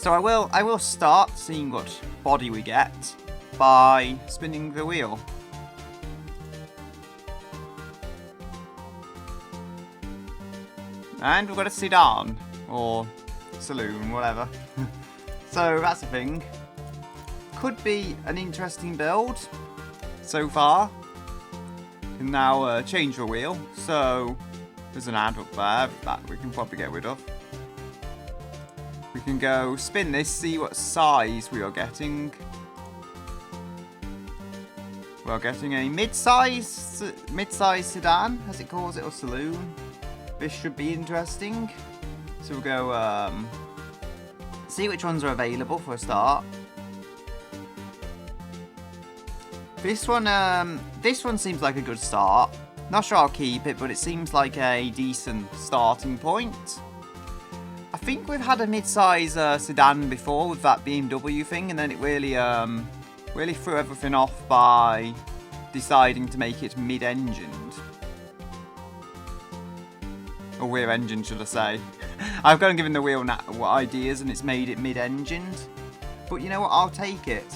So I will start seeing what body we get by spinning the wheel. And we've got a sedan, or saloon, whatever. So that's the thing. Could be an interesting build so far. Can now change the wheel, so there's an ad up there that we can probably get rid of. We can go spin this, see what size we are getting. We are getting a mid-size sedan, as it calls it, or saloon. This should be interesting. So we'll go see which ones are available for a start. This one seems like a good start. Not sure I'll keep it, but it seems like a decent starting point. I think we've had a mid-size sedan before with that BMW thing, and then it really threw everything off by deciding to make it mid-engined. Or rear-engined, should I say. I've got to give him the wheel ideas, and it's made it mid-engined. But you know what? I'll take it.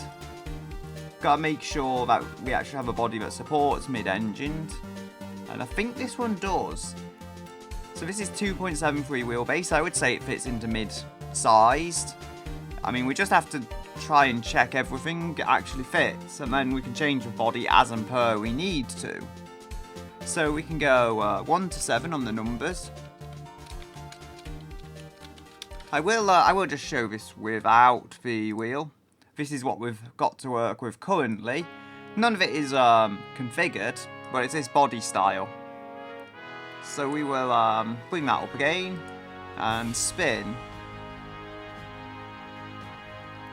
Gotta make sure that we actually have a body that supports mid-engined. And I think this one does. So this is 2.73 wheelbase. I would say it fits into mid-sized. I mean, we just have to try and check everything actually fits. And then we can change the body as and per we need to. So we can go 1 to 7 on the numbers. I will just show this without the wheel. This is what we've got to work with currently. None of it is configured, but it's this body style. So we will bring that up again and spin.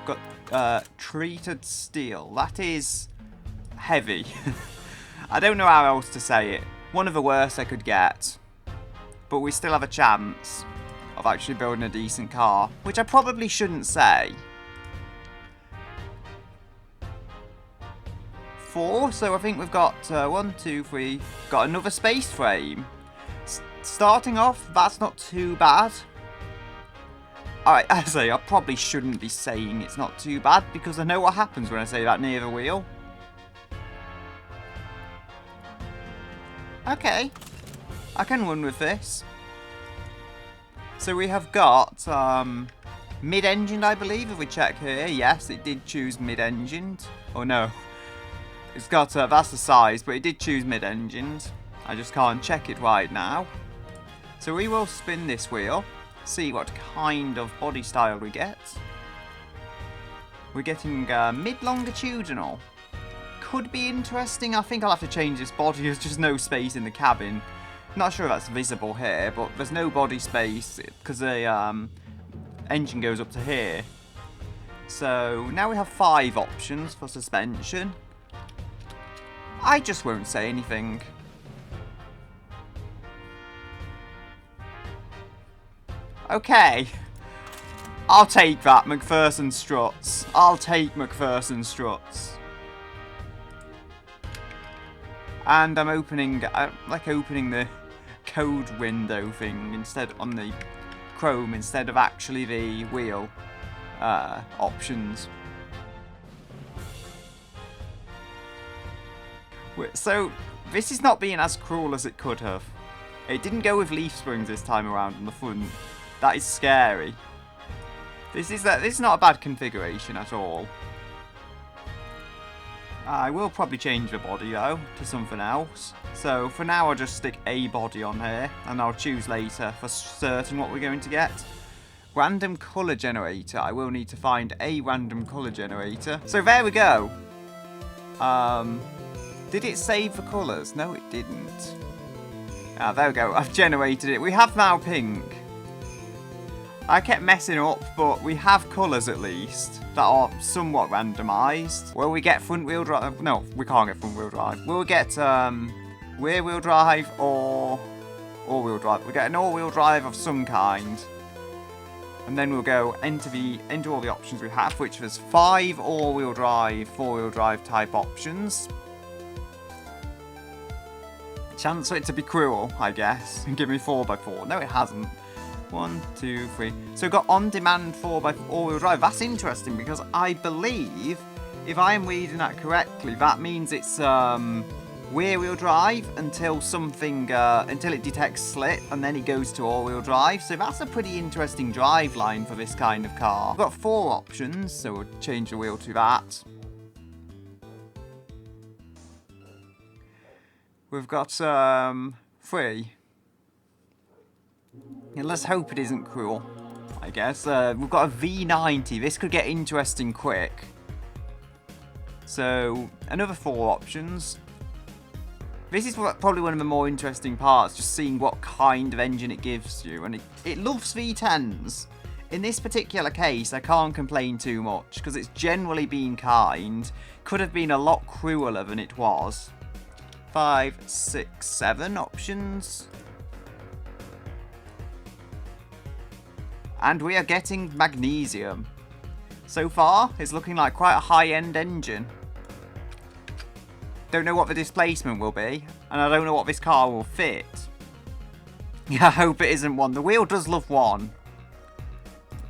Got treated steel. That is heavy. I don't know how else to say it. One of the worst I could get. But we still have a chance of actually building a decent car, which I probably shouldn't say. 4, so I think we've got 1, 2, 3, got another space frame. Starting off, that's not too bad. Alright, I say, I probably shouldn't be saying it's not too bad, because I know what happens when I say that near the wheel. Okay, I can run with this. So we have got mid-engined, I believe, if we check here. Yes, it did choose mid-engined. Oh no. It's got, that's the size, but it did choose mid-engined. I just can't check it right now. So we will spin this wheel, see what kind of body style we get. We're getting mid-longitudinal. Could be interesting. I think I'll have to change this body. There's just no space in the cabin. Not sure if that's visible here, but there's no body space because the engine goes up to here. So now we have 5 options for suspension. I just won't say anything. Okay. I'll take that, McPherson struts. I'll take McPherson struts. And I'm opening, I like opening the code window thing instead on the Chrome instead of actually the wheel options. So this is not being as cruel as it could have. It didn't go with leaf springs this time around on the front. That is scary. This is not a bad configuration at all. I will probably change the body though to something else. So for now I'll just stick a body on here and I'll choose later for certain what we're going to get. Random colour generator. I will need to find a random colour generator. So there we go. Did it save the colours? No, it didn't. Ah, there we go. I've generated it. We have now pink. I kept messing up, but we have colours at least that are somewhat randomised. Will we get front wheel drive? No, we can't get front wheel drive. Will we get rear wheel drive or all wheel drive? We get an all wheel drive of some kind. And then we'll go into all the options we have, which was 5 all wheel drive, 4 wheel drive type options. Chance for it to be cruel, I guess, and give me 4x4. No, it hasn't. 1, 2, 3. So we've got on-demand 4x all-wheel drive. That's interesting because I believe, if I am reading that correctly, that means it's rear-wheel drive until something, until it detects slip, and then it goes to all-wheel drive. So that's a pretty interesting drive line for this kind of car. We've got 4 options, so we'll change the wheel to that. We've got 3. And let's hope it isn't cruel, I guess. We've got a V90. This could get interesting quick. So, another 4 options. This is probably one of the more interesting parts, just seeing what kind of engine it gives you. And it loves V10s. In this particular case, I can't complain too much, because it's generally been kind. Could have been a lot crueler than it was. 5, 6, 7 options. And we are getting magnesium. So far, it's looking like quite a high-end engine. Don't know what the displacement will be, and I don't know what this car will fit. Yeah, I hope it isn't 1. The wheel does love 1.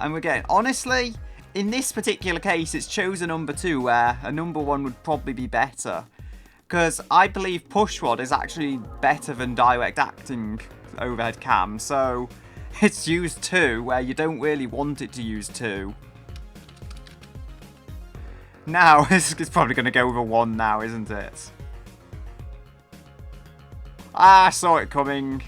And we're getting, honestly, in this particular case, it's chosen number 2, where a number 1 would probably be better. Because I believe push rod is actually better than direct acting overhead cam, so it's used 2 where you don't really want it to use 2. Now, it's probably going to go with a 1 now, isn't it? Ah, I saw it coming.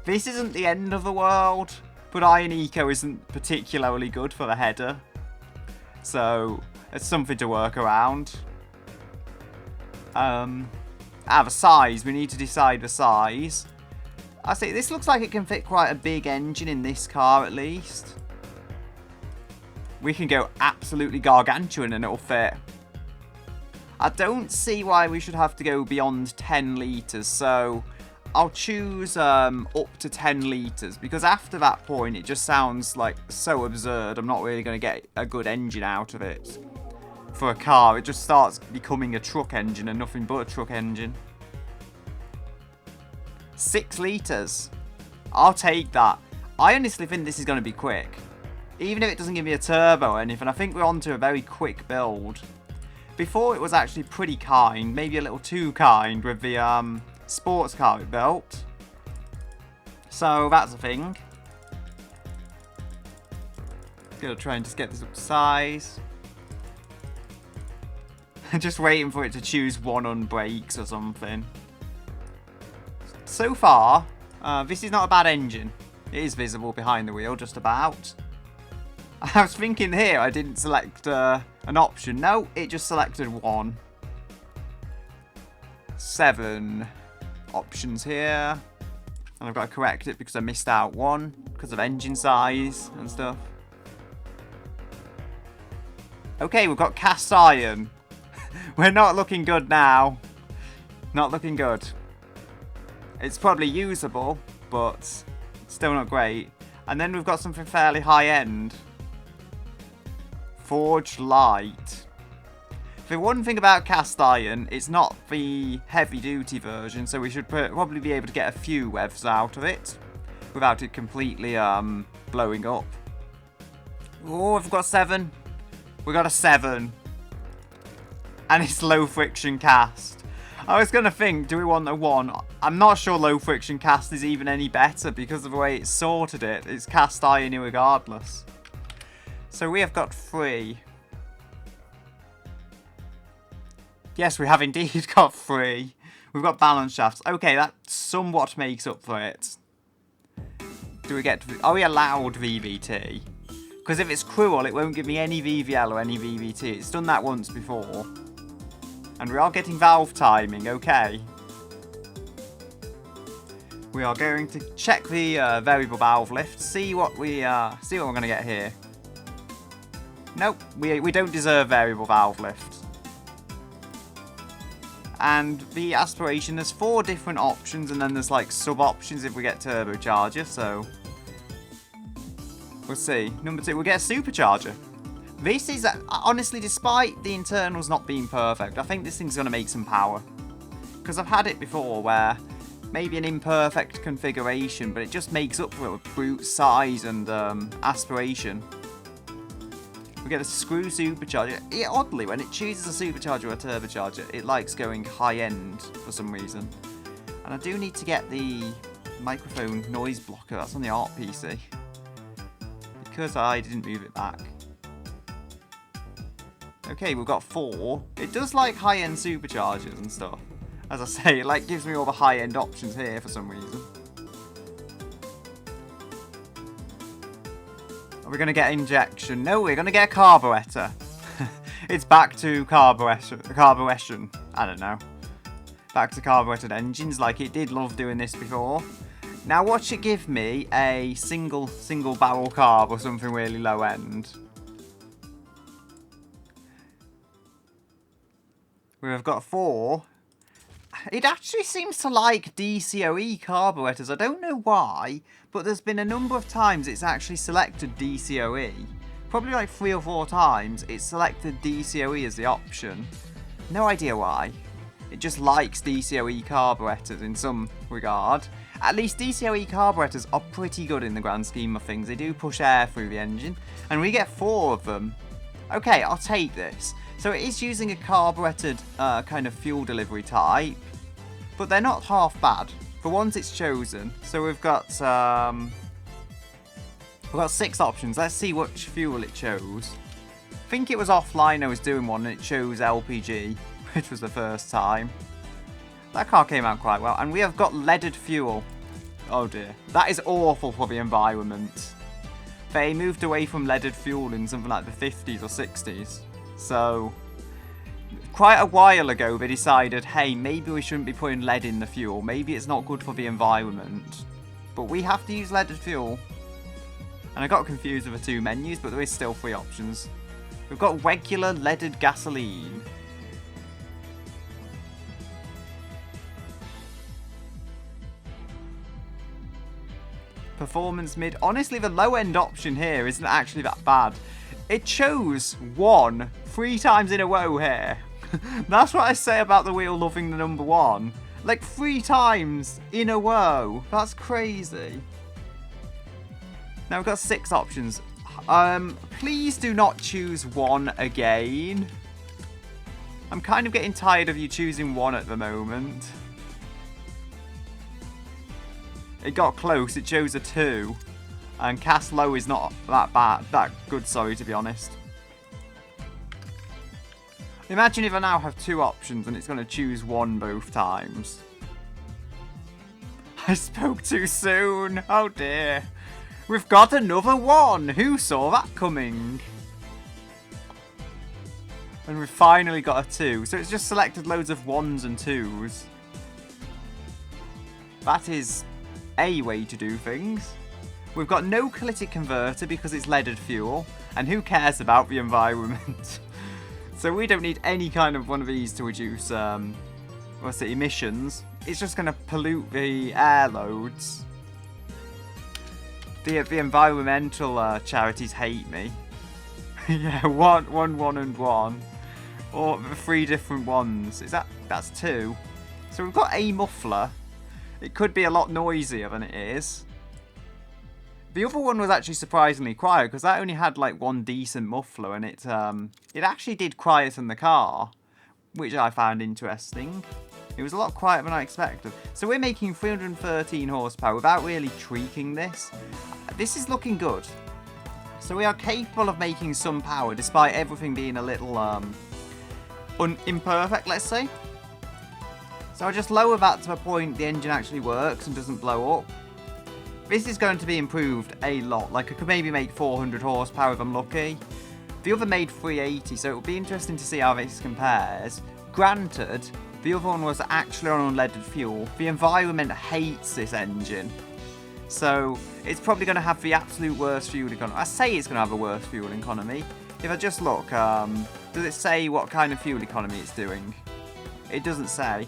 This isn't the end of the world, but Iron Eco isn't particularly good for the header. So, it's something to work around. The size. We need to decide the size. I see, this looks like it can fit quite a big engine in this car, at least. We can go absolutely gargantuan and it'll fit. I don't see why we should have to go beyond 10 litres, so I'll choose up to 10 litres, because after that point it just sounds like so absurd. I'm not really going to get a good engine out of it. For a car, it just starts becoming a truck engine and nothing but a truck engine. 6 litres. I'll take that. I honestly think this is going to be quick. Even if it doesn't give me a turbo or anything, I think we're on to a very quick build. Before it was actually pretty kind, maybe a little too kind with the sports car it built. So that's a thing. Gonna try and just get this up to size. Just waiting for it to choose 1 on brakes or something. So far, this is not a bad engine. It is visible behind the wheel, just about. I was thinking here I didn't select an option. No, it just selected 1. 7 options here. And I've got to correct it because I missed out 1 because of engine size and stuff. Okay, we've got cast iron. We're not looking good now. Not looking good. It's probably usable, but still not great. And then we've got something fairly high-end. Forged light. The one thing about cast iron, it's not the heavy-duty version, so we should probably be able to get a few revs out of it without it completely blowing up. Oh, I've got 7. We got a 7. And it's low friction cast. I was going to think, do we want a 1? I'm not sure low friction cast is even any better because of the way it's sorted it. It's cast iron regardless. So we have got 3. Yes, we have indeed got 3. We've got balance shafts. Okay, that somewhat makes up for it. Do we get... Are we allowed VVT? Because if it's cruel, it won't give me any VVL or any VVT. It's done that once before. And we are getting valve timing, okay. We are going to check the variable valve lift, see what we're going to get here. Nope, we don't deserve variable valve lift. And the aspiration, there's 4 different options, and then there's like sub-options if we get turbocharger, so we'll see. Number 2, we'll get a supercharger. This is, honestly, despite the internals not being perfect, I think this thing's going to make some power. Because I've had it before where maybe an imperfect configuration, but it just makes up for brute size and aspiration. We get a screw supercharger. Oddly, when it chooses a supercharger or a turbocharger, it likes going high-end for some reason. And I do need to get the microphone noise blocker. That's on the art PC. Because I didn't move it back. Okay, we've got 4. It does like high-end superchargers and stuff. As I say, it like gives me all the high-end options here for some reason. Are we going to get injection? No, we're going to get a carburetor. It's back to carburation. I don't know. Back to carbureted engines, like it did love doing this before. Now watch it give me a single barrel carb or something really low end. We've got 4. It actually seems to like DCOE carburetors. I don't know why, but there's been a number of times it's actually selected DCOE. Probably like 3 or 4 times it's selected DCOE as the option. No idea why. It just likes DCOE carburetors in some regard. At least DCOE carburetors are pretty good in the grand scheme of things. They do push air through the engine, and we get 4 of them. Okay, I'll take this. So it is using a carbureted kind of fuel delivery type, but they're not half bad. For once it's chosen. So we've got 6 options. Let's see which fuel it chose. I think it was offline I was doing one and it chose LPG, which was the first time. That car came out quite well. And we have got leaded fuel. Oh dear. That is awful for the environment. They moved away from leaded fuel in something like the 50s or 60s. So, quite a while ago they decided, hey, maybe we shouldn't be putting lead in the fuel. Maybe it's not good for the environment. But we have to use leaded fuel. And I got confused with the 2 menus, but there is still 3 options. We've got regular leaded gasoline. Performance mid. Honestly, the low end option here isn't actually that bad. It chose 1 3 times in a row here. That's what I say about the wheel loving the number 1. Like 3 times in a row. That's crazy. Now we've got 6 options. Please do not choose 1 again. I'm kind of getting tired of you choosing 1 at the moment. It got close. It chose a 2. And cast low is not that good, sorry, to be honest. Imagine if I now have 2 options and it's going to choose 1 both times. I spoke too soon. Oh dear. We've got another 1. Who saw that coming? And we've finally got a 2. So it's just selected loads of 1s and 2s. That is a way to do things. We've got no catalytic converter because it's leaded fuel, and who cares about the environment? So we don't need any kind of one of these to reduce emissions. It's just going to pollute the air loads. The environmental charities hate me. Yeah, one, and 1. Or 3 different ones. That's 2. So we've got a muffler. It could be a lot noisier than it is. The other one was actually surprisingly quiet because that only had like 1 decent muffler, and it actually did quieten the car, which I found interesting. It was a lot quieter than I expected. So we're making 313 horsepower without really tweaking this. This is looking good. So we are capable of making some power despite everything being a little imperfect, let's say. So I'll just lower that to a point the engine actually works and doesn't blow up. This is going to be improved a lot. Like, I could maybe make 400 horsepower if I'm lucky. The other made 380, so it will be interesting to see how this compares. Granted, the other one was actually on unleaded fuel. The environment hates this engine. So, it's probably going to have the absolute worst fuel economy. I say it's going to have a worse fuel economy. If I just look, does it say what kind of fuel economy it's doing? It doesn't say.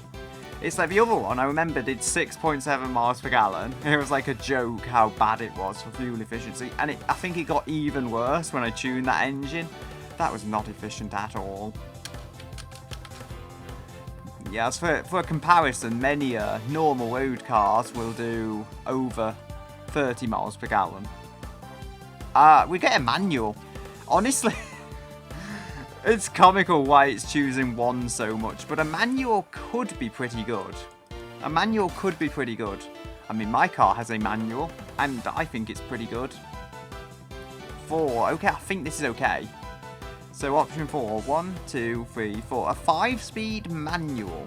It's like the other one, I remember, did 6.7 miles per gallon. It was like a joke how bad it was for fuel efficiency. And I think it got even worse when I tuned that engine. That was not efficient at all. Yeah, for comparison, many normal road cars will do over 30 miles per gallon. We get a manual. Honestly, it's comical why it's choosing 1 so much, but a manual could be pretty good. A manual could be pretty good. I mean, my car has a manual, and I think it's pretty good. 4. Okay, I think this is okay. So option 4, 1, 2, 3, 4. A 5-speed manual.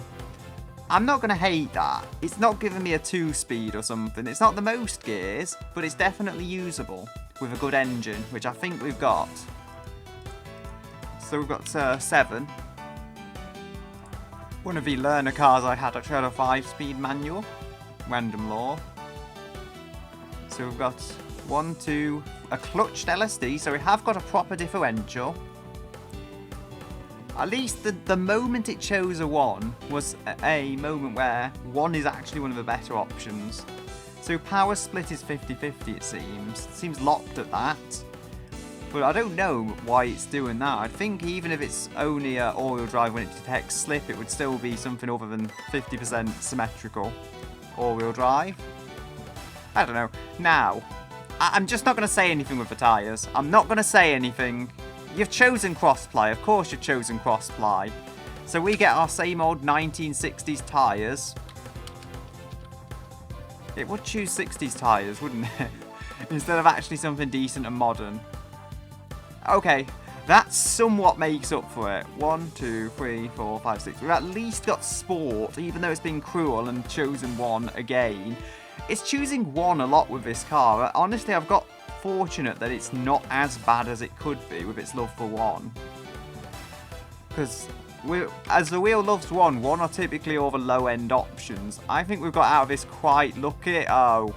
I'm not going to hate that. It's not giving me a 2-speed or something. It's not the most gears, but it's definitely usable with a good engine, which I think we've got. So we've got 7. One of the learner cars I had actually had a 5-speed manual. Random law. So we've got 1, 2, a clutched LSD, so we have got a proper differential. At least the moment it chose a 1 was a moment where 1 is actually one of the better options. So power split is 50-50 it seems. It seems locked at that. But I don't know why it's doing that. I think even if it's only all-wheel drive when it detects slip, it would still be something other than 50% symmetrical all-wheel drive. I don't know. Now, I'm just not going to say anything with the tyres. I'm not going to say anything. You've chosen cross-ply. Of course you've chosen cross-ply. So we get our same old 1960s tyres. It would choose 60s tyres, wouldn't it? Instead of actually something decent and modern. Okay, that somewhat makes up for it. 1, 2, 3, 4, 5, 6. We've at least got sport, even though it's been cruel and chosen 1 again. It's choosing 1 a lot with this car. Honestly, I've got fortunate that it's not as bad as it could be with its love for 1. Because as the wheel loves 1 are typically all the low-end options. I think we've got out of this quite lucky. Oh.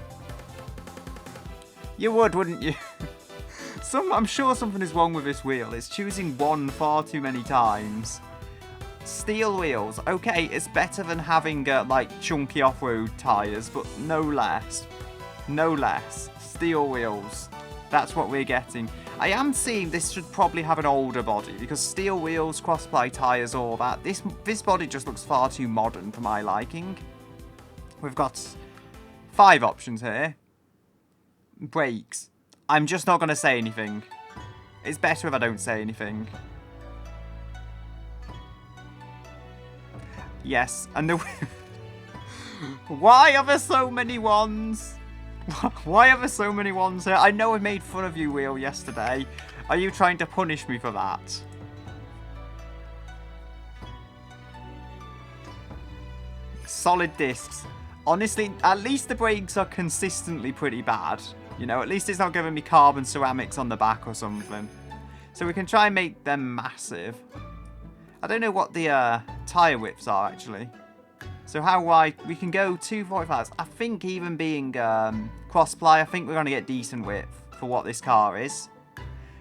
You would, wouldn't you? I'm sure something is wrong with this wheel. It's choosing 1 far too many times. Steel wheels. Okay, it's better than having, like, chunky off-road tyres, but no less. No less. Steel wheels. That's what we're getting. I am seeing this should probably have an older body, because steel wheels, cross-ply tyres, all that. This body just looks far too modern for my liking. We've got 5 options here. Brakes. I'm just not going to say anything. It's better if I don't say anything. Yes, and the... Why are there so many ones? Why are there so many ones here? I know I made fun of you, Wheel, yesterday. Are you trying to punish me for that? Solid discs. Honestly, at least the brakes are consistently pretty bad. You know, at least it's not giving me carbon ceramics on the back or something. So we can try and make them massive. I don't know what the tyre widths are, actually. So how wide? We can go 245. I think even being cross-ply, I think we're going to get decent width for what this car is.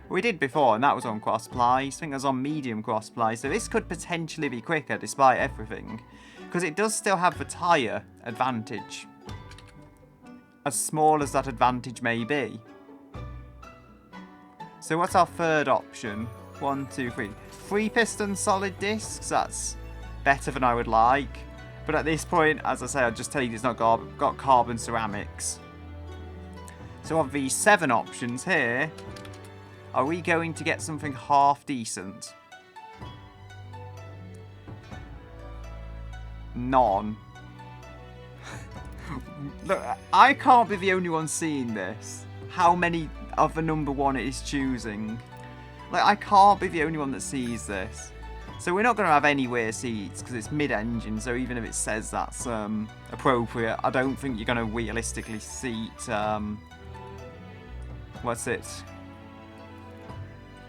We did before, and that was on cross-ply. I think it was on medium cross-ply. So this could potentially be quicker, despite everything. Because it does still have the tyre advantage. As small as that advantage may be. So what's our third option? 1, 2, 3. 3-piston solid discs. That's better than I would like. But at this point, as I say, I'll just tell you it's not got carbon ceramics. So of these 7 options here, are we going to get something half decent? None. Look, I can't be the only one seeing this. How many of the number 1 it is choosing? Like, I can't be the only one that sees this. So we're not going to have any rear seats because it's mid-engine. So even if it says that's appropriate, I don't think you're going to realistically seat. What's it?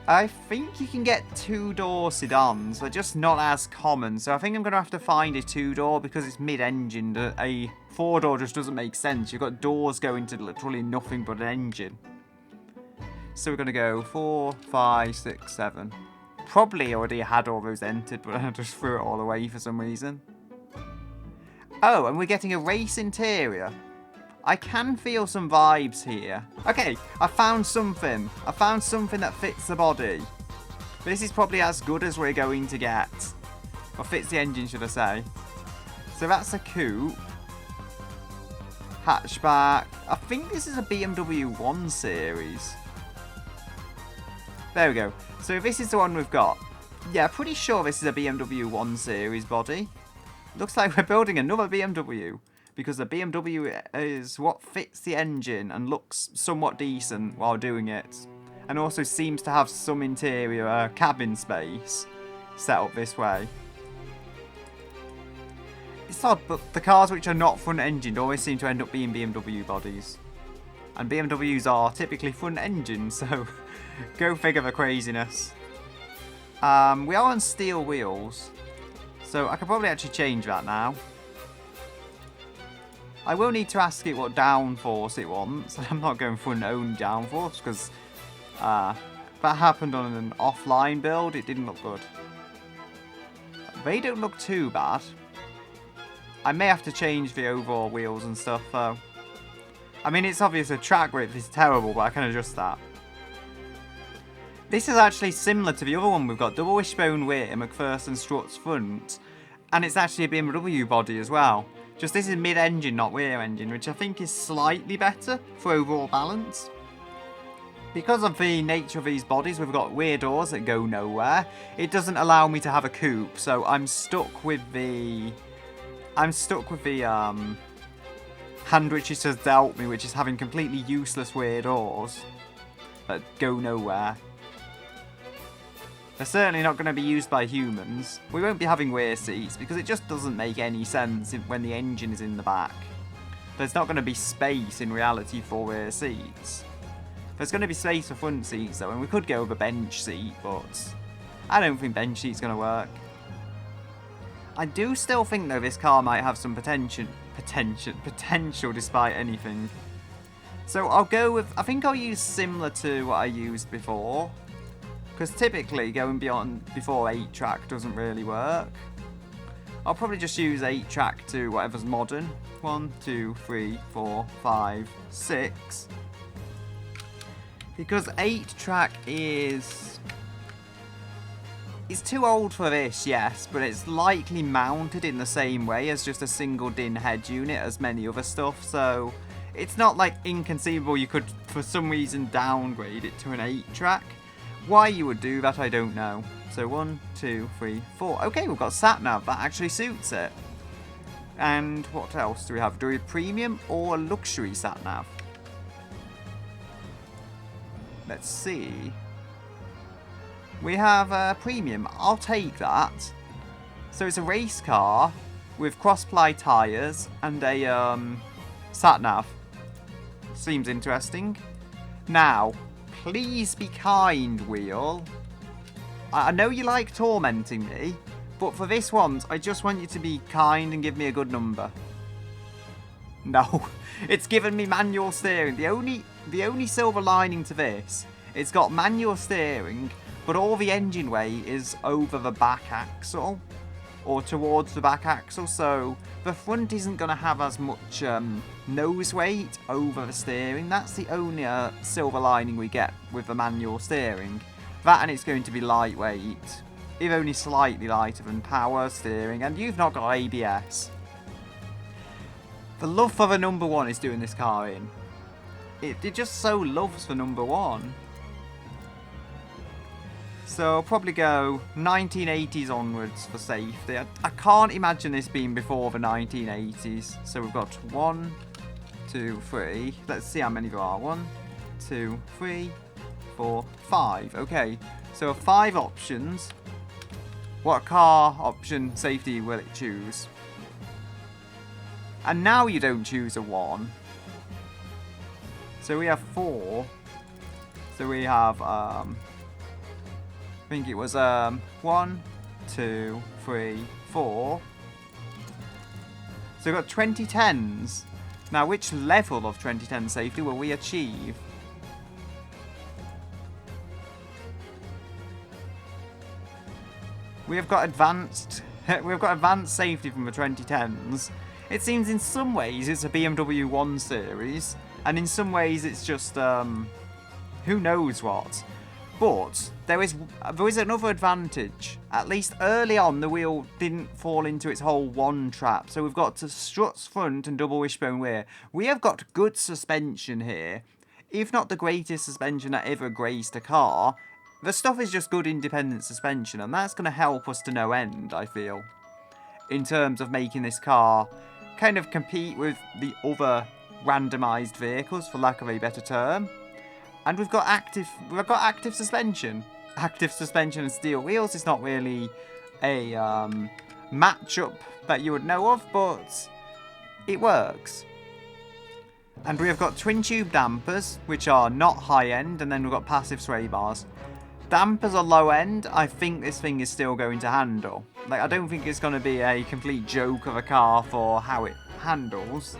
I think you can get 2-door sedans. They're just not as common. So I think I'm going to have to find a 2-door because it's mid-engine. A 4-door just doesn't make sense. You've got doors going to literally nothing but an engine. So we're going to go 4, 5, 6, 7. Probably already had all those entered, but I just threw it all away for some reason. Oh, and we're getting a race interior. I can feel some vibes here. Okay, I found something. I found something that fits the body. This is probably as good as we're going to get. Or fits the engine, should I say. So that's a coupe. Hatchback. I think this is a BMW 1 Series. There we go. So this is the one we've got. Yeah, pretty sure this is a BMW 1 Series body. Looks like we're building another BMW. Because the BMW is what fits the engine and looks somewhat decent while doing it. And also seems to have some interior cabin space set up this way. It's odd, but the cars which are not front-engined always seem to end up being BMW bodies. And BMWs are typically front-engined, so go figure the craziness. We are on steel wheels, so I could probably actually change that now. I will need to ask it what downforce it wants. I'm not going for an own downforce because that happened on an offline build. It didn't look good. They don't look too bad. I may have to change the overall wheels and stuff though. I mean, it's obvious the track width is terrible, but I can adjust that. This is actually similar to the other one we've got. Double wishbone rear, McPherson struts front. And it's actually a BMW body as well. Just this is mid-engine, not rear engine, which I think is slightly better for overall balance. Because of the nature of these bodies, we've got rear doors that go nowhere. It doesn't allow me to have a coupe, so I'm stuck with the hand which it has dealt me, which is having completely useless rear doors that go nowhere. They're certainly not going to be used by humans. We won't be having rear seats because it just doesn't make any sense when the engine is in the back. There's not going to be space in reality for rear seats. There's going to be space for front seats though, and we could go with a bench seat, but I don't think bench seat's going to work. I do still think though this car might have some potential despite anything. So I'll go with, I think I'll use similar to what I used before. Because typically going before 8-track doesn't really work. I'll probably just use 8-track to whatever's modern. 1, 2, 3, 4, 5, 6. Because 8-track is... It's too old for this, yes, but it's likely mounted in the same way as just a single DIN head unit as many other stuff, so it's not like inconceivable you could for some reason downgrade it to an 8-track. Why you would do that, I don't know. So 1, 2, 3, 4. Okay, we've got sat-nav. That actually suits it. And what else do we have? Do we have premium or luxury sat-nav? Let's see. We have premium. I'll take that. So it's a race car with cross-ply tyres and a sat-nav. Seems interesting. Now... Please be kind, wheel. I know you like tormenting me, but for this once, I just want you to be kind and give me a good number. No, it's given me manual steering. The only silver lining to this, it's got manual steering, but all the engine weight is over the back axle, or towards the back axle, so the front isn't going to have as much nose weight over the steering. That's the only silver lining we get with the manual steering. That, and it's going to be lightweight, if only slightly lighter than power steering, and you've not got ABS. The love for the number 1 is doing this car in. It just so loves the number 1. So I'll probably go 1980s onwards for safety. I can't imagine this being before the 1980s. So we've got 1, 2, 3. Let's see how many there are. 1, 2, 3, 4, 5. Okay, so 5 options. What car option safety will it choose? And now you don't choose a 1. So we have 4. So we have... I think it was 1, 2, 3, 4. So we've got 2010s. Now, which level of 2010 safety will we achieve? We have got advanced. We've got advanced safety from the 2010s. It seems in some ways it's a BMW 1 Series, and in some ways it's just who knows what. But there is another advantage. At least early on, the wheel didn't fall into its whole one trap. So we've got struts front and double wishbone rear. We have got good suspension here. If not the greatest suspension that ever graced a car, the stuff is just good independent suspension. And that's going to help us to no end, I feel. In terms of making this car kind of compete with the other randomised vehicles, for lack of a better term. And we've got active suspension. Active suspension and steel wheels is not really a matchup that you would know of, but it works. And we have got twin tube dampers, which are not high end, and then we've got passive sway bars. Dampers are low end. I think this thing is still going to handle. Like, I don't think it's going to be a complete joke of a car for how it handles.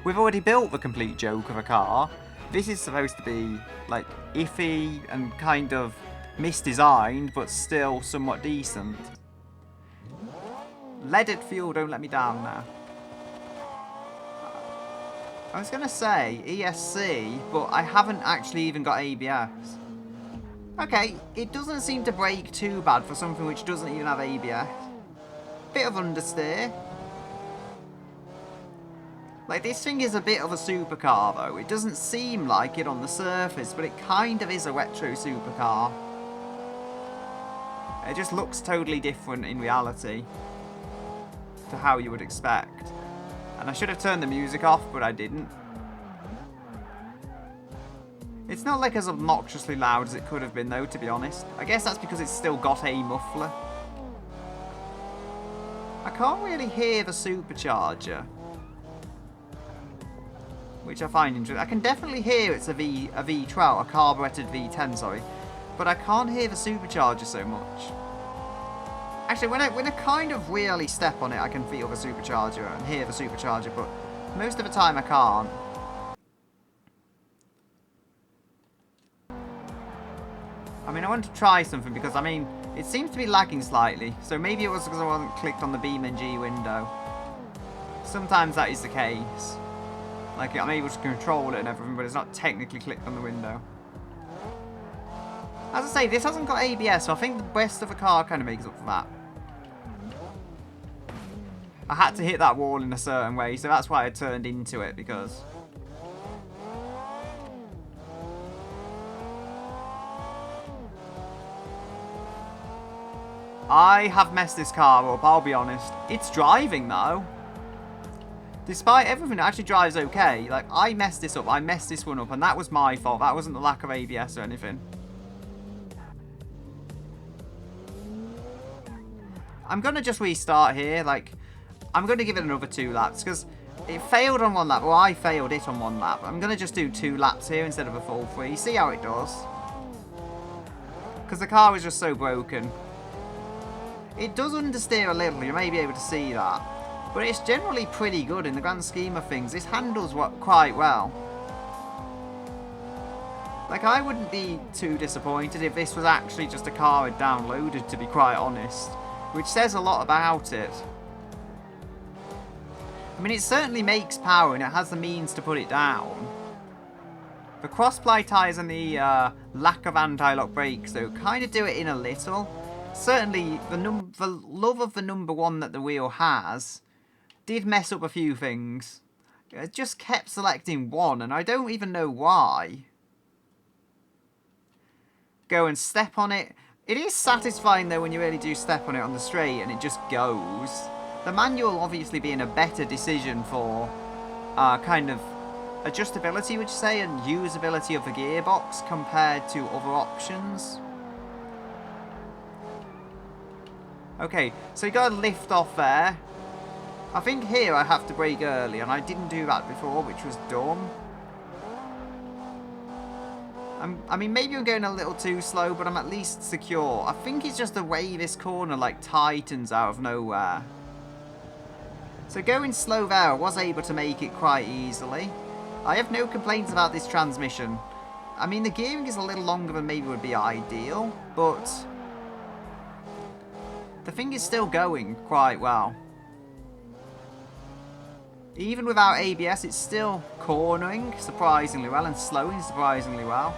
We've already built the complete joke of a car. This is supposed to be, like, iffy and kind of misdesigned, but still somewhat decent. Leaded fuel, don't let me down now. I was going to say ESC, but I haven't actually even got ABS. Okay, it doesn't seem to brake too bad for something which doesn't even have ABS. Bit of understeer. Like, this thing is a bit of a supercar, though. It doesn't seem like it on the surface, but it kind of is a retro supercar. It just looks totally different in reality to how you would expect. And I should have turned the music off, but I didn't. It's not like as obnoxiously loud as it could have been, though, to be honest. I guess that's because it's still got a muffler. I can't really hear the supercharger, which I find interesting. I can definitely hear it's a V12, a carburetted V10, sorry. But I can't hear the supercharger so much. Actually, when I kind of really step on it, I can feel the supercharger and hear the supercharger, but most of the time I can't. I mean, I want to try something because, I mean, it seems to be lagging slightly. So maybe it was because I wasn't clicked on the BeamNG window. Sometimes that is the case. Like, I'm able to control it and everything, but it's not technically clicked on the window. As I say, this hasn't got ABS, so I think the rest of the car kind of makes up for that. I had to hit that wall in a certain way, so that's why I turned into it, because... I have messed this car up, I'll be honest. It's driving, though. Despite everything, it actually drives okay. Like, I messed this up. I messed this one up, and that was my fault. That wasn't the lack of ABS or anything. I'm going to just restart here. Like, I'm going to give it another 2 laps, because it failed on 1 lap. Well, I failed it on 1 lap. I'm going to just do 2 laps here instead of a full 3. See how it does. Because the car was just so broken. It does understeer a little. You may be able to see that. But it's generally pretty good in the grand scheme of things. This handles quite well. Like, I wouldn't be too disappointed if this was actually just a car I'd downloaded, to be quite honest. Which says a lot about it. I mean, it certainly makes power and it has the means to put it down. The cross-ply tyres and the lack of anti-lock brakes, though, kind of do it in a little. Certainly, the love of the number 1 that the wheel has did mess up a few things. It just kept selecting 1, and I don't even know why. Go and step on it. It is satisfying, though, when you really do step on it on the straight, and it just goes. The manual obviously being a better decision for kind of adjustability, would you say, and usability of the gearbox compared to other options. Okay, so you got to lift off there. I think here I have to brake early, and I didn't do that before, which was dumb. I mean, maybe I'm going a little too slow, but I'm at least secure. I think it's just the way this corner, like, tightens out of nowhere. So going slow there, I was able to make it quite easily. I have no complaints about this transmission. I mean, the gearing is a little longer than maybe would be ideal, but the thing is still going quite well. Even without ABS, it's still cornering surprisingly well and slowing surprisingly well.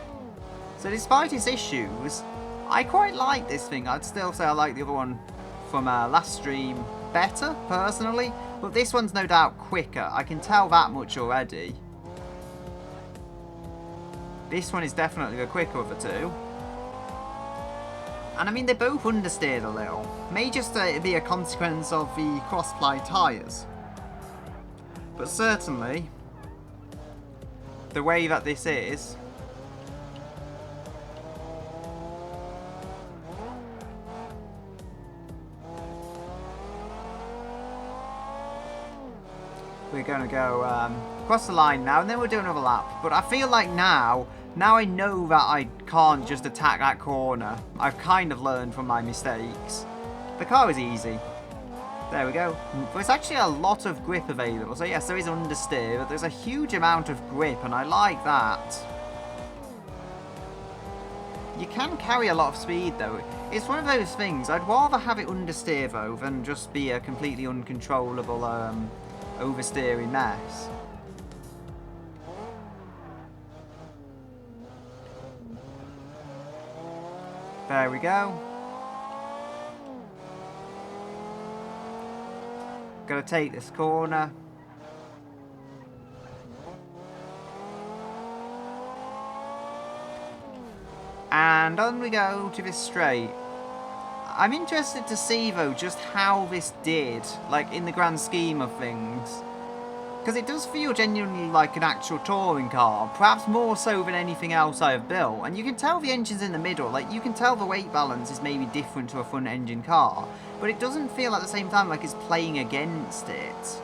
So despite its issues, I quite like this thing. I'd still say I like the other one from last stream better, personally. But this one's no doubt quicker. I can tell that much already. This one is definitely the quicker of the two. And I mean, they both understeered a little. May just be a consequence of the cross-ply tyres. But certainly, the way that this is... We're going to go across the line now, and then we'll do another lap. But I feel like now I know that I can't just attack that corner. I've kind of learned from my mistakes. The car is easy. There we go. There's actually a lot of grip available. So yes, there is understeer, but there's a huge amount of grip, and I like that. You can carry a lot of speed, though. It's one of those things. I'd rather have it understeer, though, than just be a completely uncontrollable oversteering mess. There we go. Gotta take this corner. And on we go to this straight. I'm interested to see, though, just how this did, like, in the grand scheme of things. Because it does feel genuinely like an actual touring car, perhaps more so than anything else I have built. And you can tell the engine's in the middle, like, you can tell the weight balance is maybe different to a front engine car. But it doesn't feel at the same time like it's playing against it.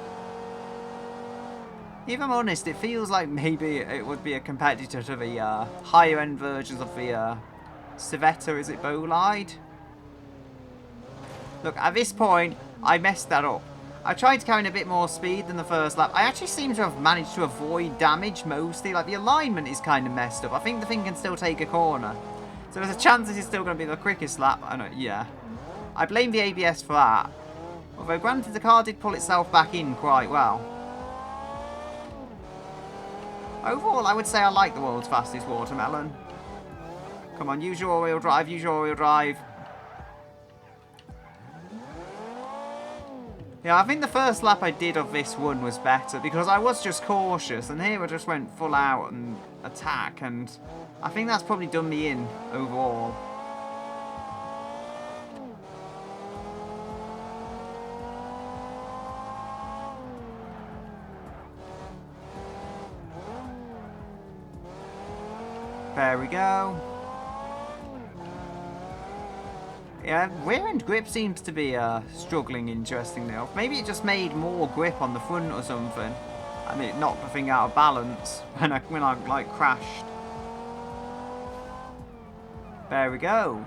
If I'm honest, it feels like maybe it would be a competitor to the higher end versions of the Civetta, is it Bolide? Look, at this point, I messed that up. I tried to carry in a bit more speed than the first lap. I actually seem to have managed to avoid damage mostly. Like, the alignment is kind of messed up. I think the thing can still take a corner. So there's a chance this is still going to be the quickest lap. I know, yeah. I blame the ABS for that. Although, granted, the car did pull itself back in quite well. Overall, I would say I like the world's fastest watermelon. Come on, use your all-wheel drive, use your all-wheel drive. Yeah, I think the first lap I did of this one was better because I was just cautious, and here I just went full out and attack, and I think that's probably done me in overall. There we go. Yeah, rear end grip seems to be struggling, interestingly enough. Maybe it just made more grip on the front or something. I mean, it knocked the thing out of balance when I like crashed. There we go.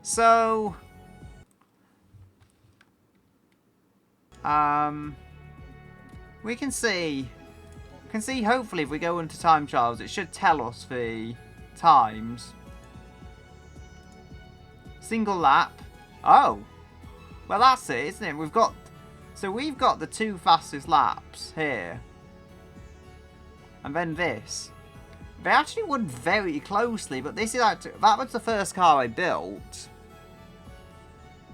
So, we can see hopefully if we go into time trials, it should tell us the times. Single lap. Oh, well that's it, isn't it? We've got the two fastest laps here, and then this. They actually won very closely, but this is actually, that was the first car I built.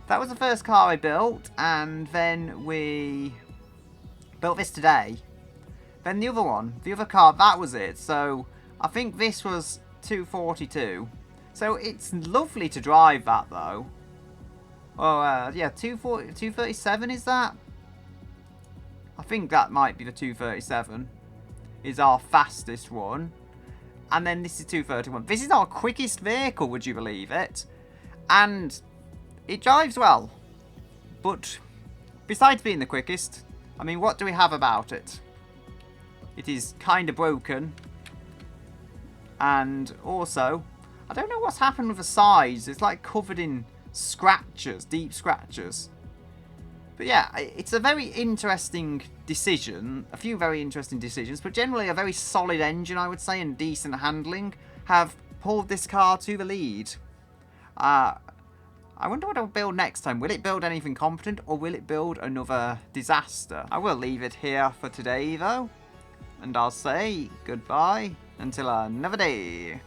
That was the first car I built, and then we built this today. Then the other one, the other car, that was it. So I think this was 242. So it's lovely to drive that, though. Oh, yeah, 237 is that? I think that might be the 237. Is our fastest one. And then this is 231. This is our quickest vehicle, would you believe it? And it drives well. But besides being the quickest, I mean, what do we have about it? It is kind of broken. And also, I don't know what's happened with the sides. It's like covered in scratches, deep scratches. But yeah, it's a very interesting decision. A few very interesting decisions, but generally a very solid engine, I would say, and decent handling have pulled this car to the lead. I I wonder what it'll build next time. Will it build anything competent or will it build another disaster? I will leave it here for today though. And I'll say goodbye until another day.